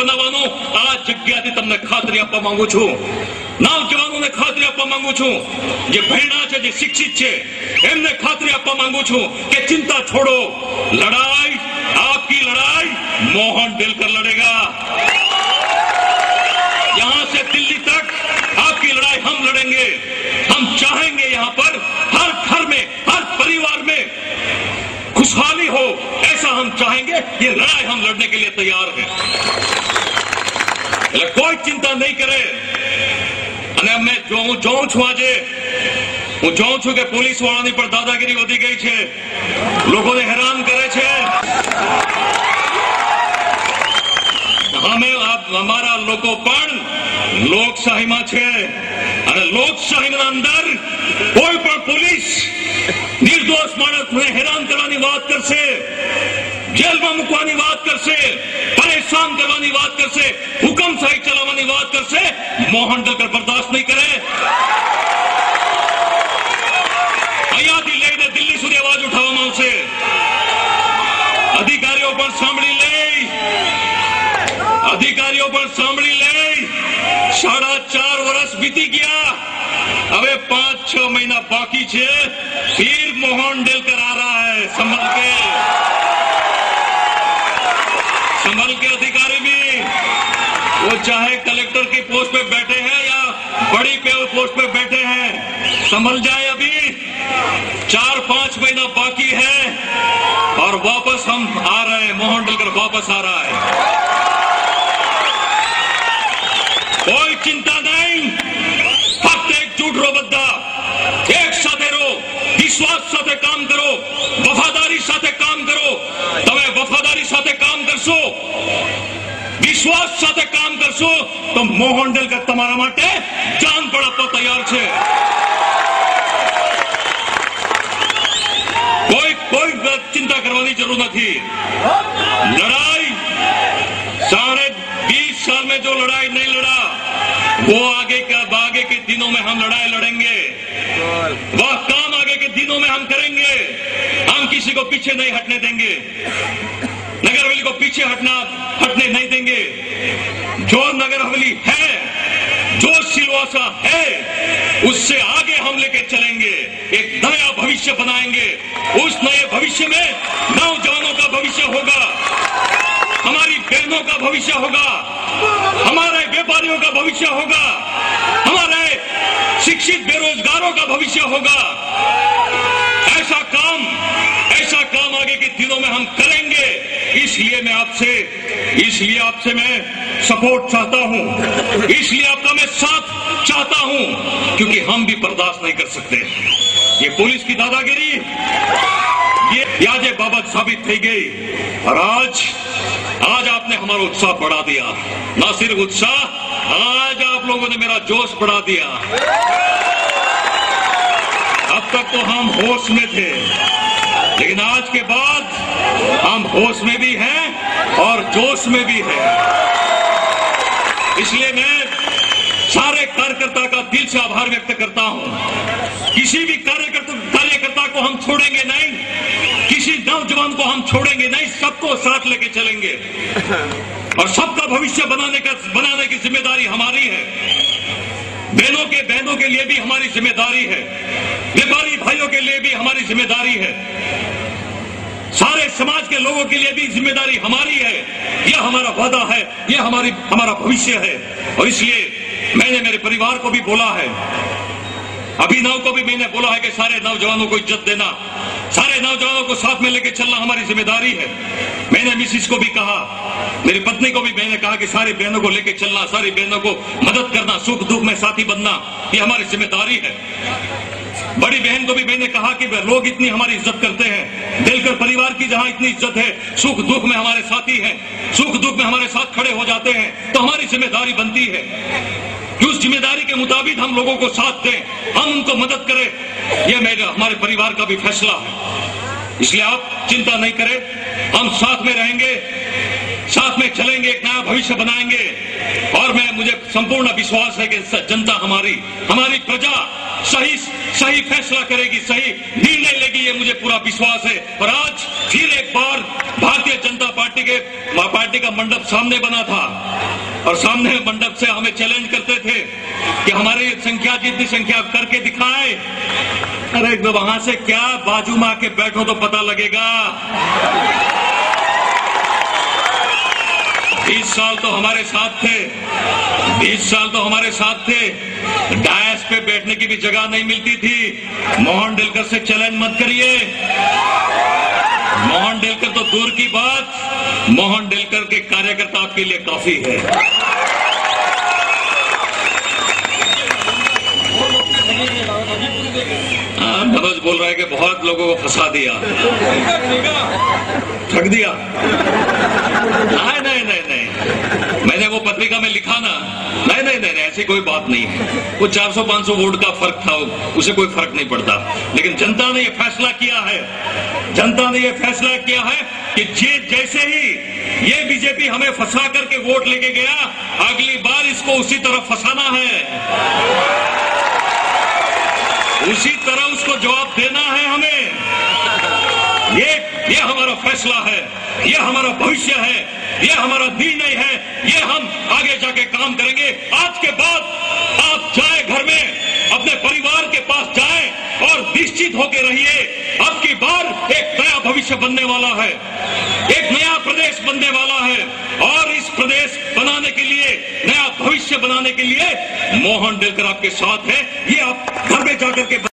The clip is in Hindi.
બનાવવાનો આ જગ્યાથી તમને ખાતરી આપવા માંગુ છું, નવજવાનોને ખાતરી આપવા માંગુ છું, જે ભણ્યા છે, જે શિક્ષિત છે, એમને ખાતરી આપવા માંગુ છું કે ચિંતા છોડો, લડાઈ आपकी लड़ाई मोहन दिलकर लड़ेगा। यहां से दिल्ली तक आपकी लड़ाई हम लड़ेंगे। हम चाहेंगे यहां पर हर घर में, हर परिवार में खुशहाली हो, ऐसा हम चाहेंगे। ये लड़ाई हम लड़ने के लिए तैयार हैं। कोई चिंता नहीं करे। અને मैं જોઉં છું આજે હું જોઉં છું કે પોલીસ વાળાની પર દાદાગીરી વધી ગઈ છે, લોકોને હેરાન કરે છે। અમે અમારા લોકો પણ લોકશાહીમાં છે અને લોકશાહીના અંદર કોઈ પણ પોલીસ નિર્દોષ માણસને હેરાન કરવાની વાત કરશે, જેલમાં મૂકવાની વાત કરશે, પરેશાન કરવાની વાત કરશે, હુકમશાહી ચલાવવાની વાત કરશે, મોહન ડગર બરદાસ્ત નહીં કરે। અહીંયાથી લઈને દિલ્હી સુધી અવાજ ઉઠાવવામાં આવશે। અધિકારીઓ પણ સાંભળી લે, अधिकारियों पर सामड़ी ले। 4.5 वर्ष बीती गया, હવે 5-6 महीना बाकी है, फिर मोहन डेलकर आ रहा है। संभल के अधिकारी भी, वो चाहे कलेक्टर की पोस्ट पे बैठे हैं या बड़ी पोस्ट पे बैठे हैं, संभल जाए। अभी 4-5 महीना बाकी है और वापस हम आ रहे हैं, मोहन डेलकर वापस आ रहा है। कोई चिंता नहीं, फक्त एकजुट रो, बद्दा एक साथे रो, विश्वास साथे काम करो, वफादारी साथे काम करो। तमे वफादारी साथे काम करशो, विश्वास साथे काम करशो तो मोहन डेलकर तमारा माटे जान पण आपवा तैयार छे। कोई चिंता करवानी जरूर नहीं। लड़ाई 20.5 साल में जो लड़ाई नहीं लड़ा, वो आगे के दिनों में हम लड़ाई लड़ेंगे। वह काम आगे के दिनों में हम करेंगे। हम किसी को पीछे नहीं हटने देंगे, नगर हवेली को पीछे हटने नहीं देंगे। जो नगर हवेली है, जो सिलवासा है, उससे आगे हम लेके चलेंगे। एक नया भविष्य बनाएंगे। उस नए भविष्य में नौजवानों का भविष्य होगा, हमारी बहनों का भविष्य होगा, हमारे व्यापारियों का भविष्य होगा, हमारे शिक्षित बेरोजगारों का भविष्य होगा। ऐसा काम आगे के दिनों में हम करेंगे। इसलिए आपसे मैं सपोर्ट चाहता हूं, इसलिए आपका मैं साथ चाहता हूं, क्योंकि हम भी बर्दाश्त नहीं कर सकते। ये पुलिस की दादागिरी ये आज बाबत साबित थी गई। और आज आपने हमारा उत्साह बढ़ा दिया। ना सिर्फ उत्साह, आज आप लोगों ने मेरा जोश बढ़ा दिया। अब तक तो हम होश में थे, लेकिन आज के बाद हम होश में भी हैं और जोश में भी हैं। इसलिए मैं सारे कार्यकर्ता का दिल से आभार व्यक्त करता हूं। किसी भी कार्यकर्ता को हम छोड़ेंगे नहीं, किसी नौजवान को हम छोड़ेंगे नहीं, सबको साथ लेके चलेंगे और सबका भविष्य बनाने की जिम्मेदारी हमारी है। बहनों के लिए भी हमारी जिम्मेदारी है, व्यापारी भाइयों के लिए भी हमारी जिम्मेदारी है, सारे समाज के लोगों के लिए भी जिम्मेदारी हमारी है। यह हमारा वादा है, यह हमारा भविष्य है। और इसलिए मैंने मेरे परिवार को भी बोला है, अभिनव को भी मैंने बोला है कि सारे नौजवानों को इज्जत देना, सारे नौजवानों को साथ में लेकर चलना हमारी जिम्मेदारी है। मैंने मिसिस को भी कहा, मेरी पत्नी को भी मैंने कहा कि सारी बहनों को लेकर चलना, सारी बहनों को मदद करना, सुख दुख में साथी बनना, ये हमारी जिम्मेदारी है। बड़ी बहन को भी मैंने कहा कि लोग इतनी हमारी इज्जत करते हैं, दिलकर परिवार की जहां इतनी इज्जत है, सुख दुख में हमारे साथी हैं, सुख दुख में हमारे साथ खड़े हो जाते हैं, तो हमारी जिम्मेदारी बनती है कि उस जिम्मेदारी के मुताबिक हम लोगों को साथ दें, हम उनको मदद करें। यह हमारे परिवार का भी फैसला है। इसलिए आप चिंता नहीं करें, हम साथ में रहेंगे, साथ में चलेंगे, एक नया भविष्य बनाएंगे। और मुझे संपूर्ण विश्वास है कि जनता हमारी प्रजा सही फैसला करेगी, सही निर्णय लेगी, ये मुझे पूरा विश्वास है। और आज फिर एक बार भारतीय जनता पार्टी का मंडप सामने बना था, और सामने मंडप से हमें चैलेंज करते थे कि हमारी संख्या जितनी संख्या करके दिखाए। अरे एक वहां से क्या बाजू में आके बैठो तो पता लगेगा। 20 साल तो हमारे साथ थे, 20 साल तो हमारे साथ थे। डायस पे बैठने की भी जगह नहीं मिलती थी। मोहन डेलकर से चैलेंज मत करिए। मोहन डेलकर तो दूर की बात, मोहन डेलकर के कार्यकर्ता आपके लिए काफी है। मनोज बोल रहा है कि बहुत लोगों को फंसा दिया, ठग दिया। नहीं नहीं नहीं, मैंने वो पत्रिका में लिखा ना, नहीं नहीं नहीं, ऐसी कोई बात नहीं है। वो 400-500 वोट का फर्क था, उसे कोई फर्क नहीं पड़ता। लेकिन जनता ने ये फैसला किया है, जनता ने ये फैसला किया है कि जैसे ही ये बीजेपी हमें फंसा करके वोट लेके गया, अगली बार इसको उसी तरह फंसाना है, उसी तरह उसको जवाब देना है हमें। ये हमारा फैसला है, ये हमारा भविष्य है, ये हमारा निर्णय है, ये हम आगे जाके काम करेंगे। आज के बाद आप जाए घर में अपने परिवार के पास जाए और निश्चित होकर रहिए, अब की बार एक नया भविष्य बनने वाला है, एक नया प्रदेश बनने वाला है। और इस प्रदेश बनाने के लिए, नया भविष्य बनाने के लिए मोहन डेलकर आपके साथ है। ये आप घर में जाकर के